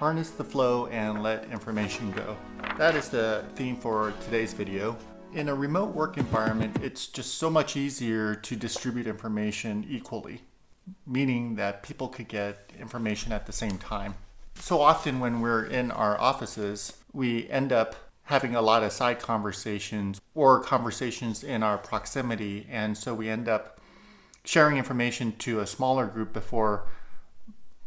Harness the flow and let information go. That is the theme for today's video. In a remote work environment, it's just so much easier to distribute information equally, meaning that people could get information at the same time. So often when we're in our offices, we end up having a lot of side conversations or conversations in our proximity, and so we end up sharing information to a smaller group before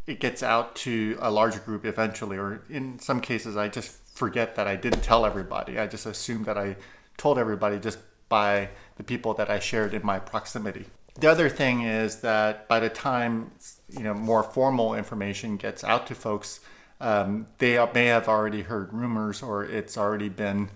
it gets out to a larger group eventually, or in some cases I just forget that I didn't tell everybody. I just assumed that I told everybody just by the people that I shared in my proximity. The other thing is that by the time more formal information gets out to folks, they may have already heard rumors or it's already been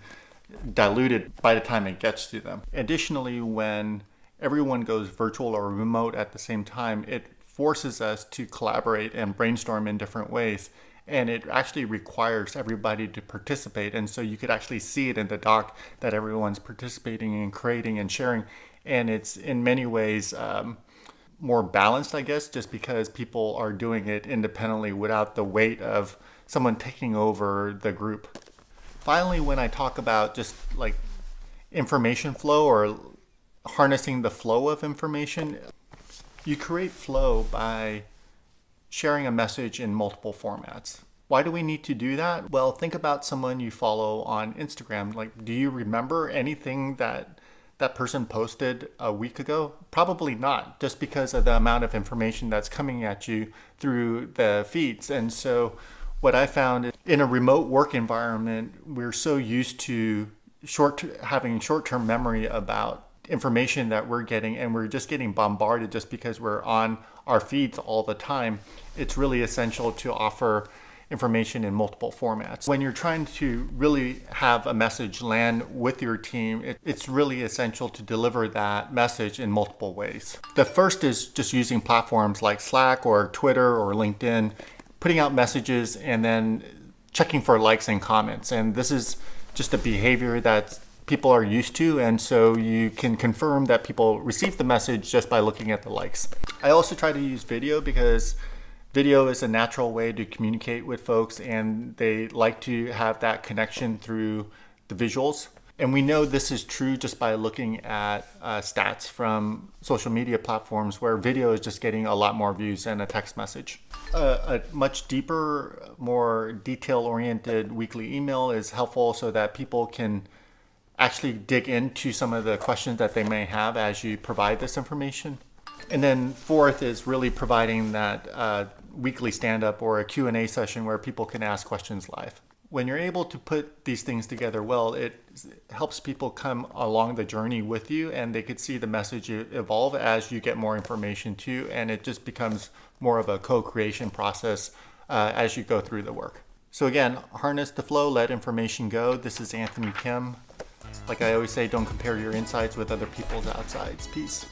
diluted by the time it gets to them. Additionally, when everyone goes virtual or remote at the same time, it forces us to collaborate and brainstorm in different ways. And it actually requires everybody to participate. And so you could actually see it in the doc that everyone's participating and creating and sharing. And it's in many ways more balanced, I guess, just because people are doing it independently without the weight of someone taking over the group. Finally, when I talk about just like information flow or harnessing the flow of information, you create flow by sharing a message in multiple formats. Why do we need to do that? Well, think about someone you follow on Instagram. Like, do you remember anything that that person posted a week ago? Probably not, just because of the amount of information that's coming at you through the feeds. And so what I found is in a remote work environment, we're so used to having short-term memory about information that we're getting, and we're just getting bombarded just because we're on our feeds all the time. It's really essential to offer information in multiple formats. When you're trying to really have a message land with your team, it's really essential to deliver that message in multiple ways. The first is just using platforms like Slack or Twitter or LinkedIn, putting out messages and then checking for likes and comments. And this is just a behavior that people are used to, and so you can confirm that people receive the message just by looking at the likes. I also try to use video because video is a natural way to communicate with folks, and they like to have that connection through the visuals. And we know this is true just by looking at stats from social media platforms where video is just getting a lot more views than a text message. A much deeper, more detail-oriented weekly email is helpful so that people can actually dig into some of the questions that they may have as you provide this information. And then fourth is really providing that weekly stand-up or a Q&A session where people can ask questions live. When you're able to put these things together well, it helps people come along the journey with you, and they could see the message evolve as you get more information too, and it just becomes more of a co-creation process as you go through the work. So again, harness the flow, let information go. This is Anthony Kim. Like I always say, don't compare your insides with other people's outsides. Peace.